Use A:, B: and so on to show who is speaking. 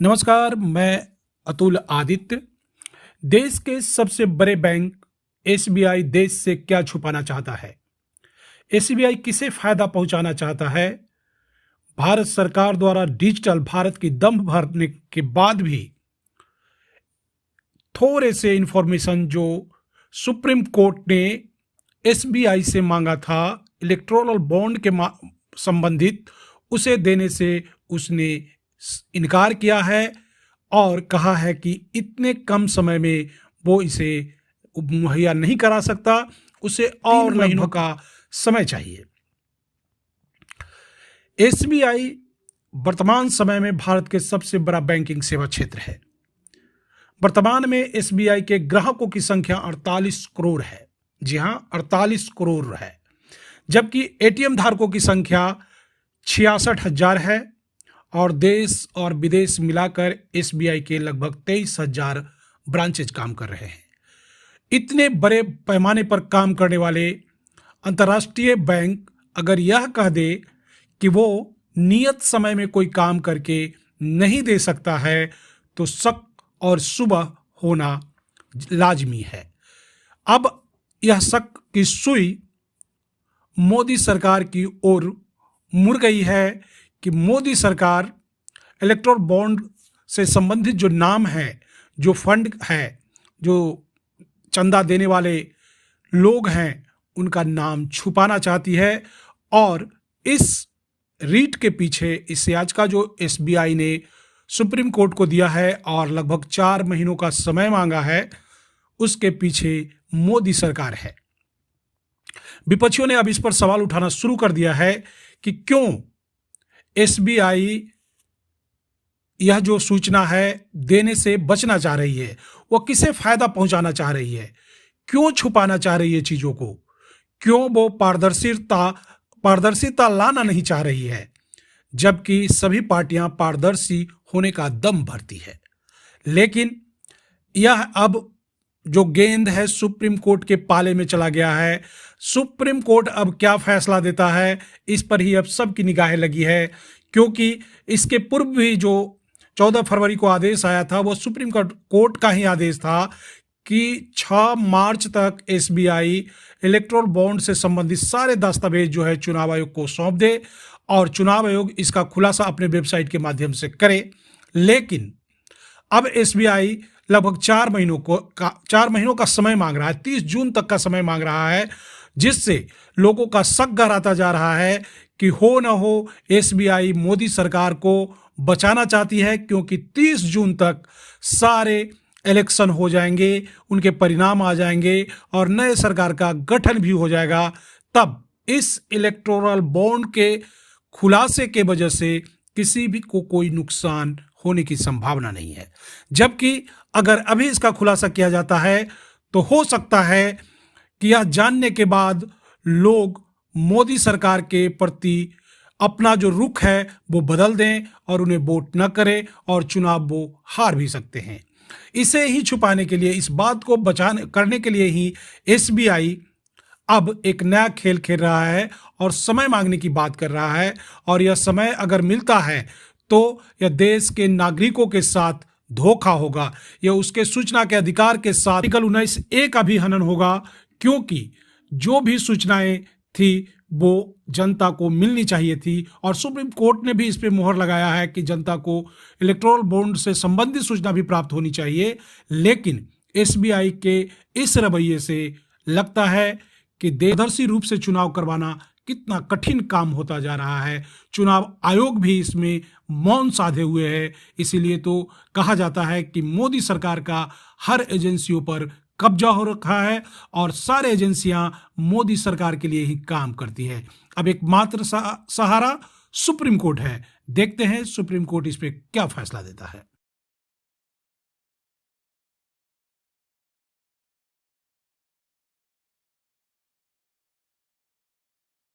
A: नमस्कार, मैं अतुल आदित्य। देश के सबसे बड़े बैंक एसबीआई देश से क्या छुपाना चाहता है? एसबीआई किसे फायदा पहुंचाना चाहता है? भारत सरकार द्वारा डिजिटल भारत की दम भरने के बाद भी थोड़े से इंफॉर्मेशन जो सुप्रीम कोर्ट ने एसबीआई से मांगा था इलेक्टोरल बॉन्ड के संबंधित, उसे देने से उसने इनकार किया है और कहा है कि इतने कम समय में वो इसे मुहैया नहीं करा सकता, उसे और महीनों का समय चाहिए। एसबीआई वर्तमान समय में भारत के सबसे बड़ा बैंकिंग सेवा क्षेत्र है। वर्तमान में एसबीआई के ग्राहकों की संख्या 48 करोड़ है। जी हां, 48 करोड़ है, जबकि एटीएम धारकों की संख्या 66,000 है और देश और विदेश मिलाकर एसबीआई के लगभग 23,000 ब्रांचेज काम कर रहे हैं। इतने बड़े पैमाने पर काम करने वाले अंतर्राष्ट्रीय बैंक अगर यह कह दे कि वो नियत समय में कोई काम करके नहीं दे सकता है, तो शक और सुबह होना लाजमी है। अब यह शक की सुई मोदी सरकार की ओर मुड़ गई है कि मोदी सरकार इलेक्टोरल बॉन्ड से संबंधित जो नाम है, जो फंड है, जो चंदा देने वाले लोग हैं, उनका नाम छुपाना चाहती है। और इस रीट के पीछे, इस याचिका जो एसबीआई ने सुप्रीम कोर्ट को दिया है और लगभग 4 महीनों का समय मांगा है, उसके पीछे मोदी सरकार है। विपक्षियों ने अब इस पर सवाल उठाना शुरू कर दिया है कि क्यों एसबीआई यह जो सूचना है देने से बचना चाह रही है, वो किसे फायदा पहुंचाना चाह रही है, क्यों छुपाना चाह रही है चीजों को, क्यों वो पारदर्शिता लाना नहीं चाह रही है, जबकि सभी पार्टियां पारदर्शी होने का दम भरती है। लेकिन यह अब जो गेंद है सुप्रीम कोर्ट के पाले में चला गया है। सुप्रीम कोर्ट अब क्या फैसला देता है, इस पर ही अब सबकी निगाहें लगी है, क्योंकि इसके पूर्व भी जो 14 फरवरी को आदेश आया था, वो सुप्रीम कोर्ट का ही आदेश था कि 6 मार्च तक एसबीआई इलेक्टोरल बॉन्ड से संबंधित सारे दस्तावेज जो है चुनाव आयोग को सौंप दे और चुनाव आयोग इसका खुलासा अपने वेबसाइट के माध्यम से करे। लेकिन अब एसबीआई लगभग 4 महीनों का समय मांग रहा है, 30 जून तक का समय मांग रहा है, जिससे लोगों का शक गहराता जा रहा है कि हो न हो एसबीआई मोदी सरकार को बचाना चाहती है, क्योंकि 30 जून तक सारे इलेक्शन हो जाएंगे, उनके परिणाम आ जाएंगे और नए सरकार का गठन भी हो जाएगा। तब इस इलेक्टोरल बॉन्ड के खुलासे के वजह से किसी भी को कोई नुकसान होने की संभावना नहीं है। जबकि अगर अभी इसका खुलासा किया जाता है तो हो सकता है कि यह जानने के बाद लोग मोदी सरकार के प्रति अपना जो रुख है वो बदल दें और उन्हें वोट न करें और चुनाव वो हार भी सकते हैं। इसे ही छुपाने के लिए, इस बात को करने के लिए ही एसबीआई अब एक नया खेल खेल रहा है और समय मांगने की बात कर रहा है। और यह समय अगर मिलता है तो यह देश के नागरिकों के साथ धोखा होगा, यह उसके सूचना के अधिकार के साथ आर्टिकल 19A का भी हनन होगा, क्योंकि जो भी सूचनाएं थी वो जनता को मिलनी चाहिए थी। और सुप्रीम कोर्ट ने भी इस पे मुहर लगाया है कि जनता को इलेक्टोरल बॉन्ड से संबंधित सूचना भी प्राप्त होनी चाहिए। लेकिन एसबीआई के इस रवैये से लगता है कि पारदर्शी रूप से चुनाव करवाना कितना कठिन काम होता जा रहा है। चुनाव आयोग भी इसमें मौन साधे हुए है। इसीलिए तो कहा जाता है कि मोदी सरकार का हर एजेंसियों पर कब्जा हो रखा है और सारे एजेंसियां मोदी सरकार के लिए ही काम करती है। अब एकमात्र सहारा सुप्रीम कोर्ट है। देखते हैं सुप्रीम कोर्ट इस पे क्या फैसला देता है।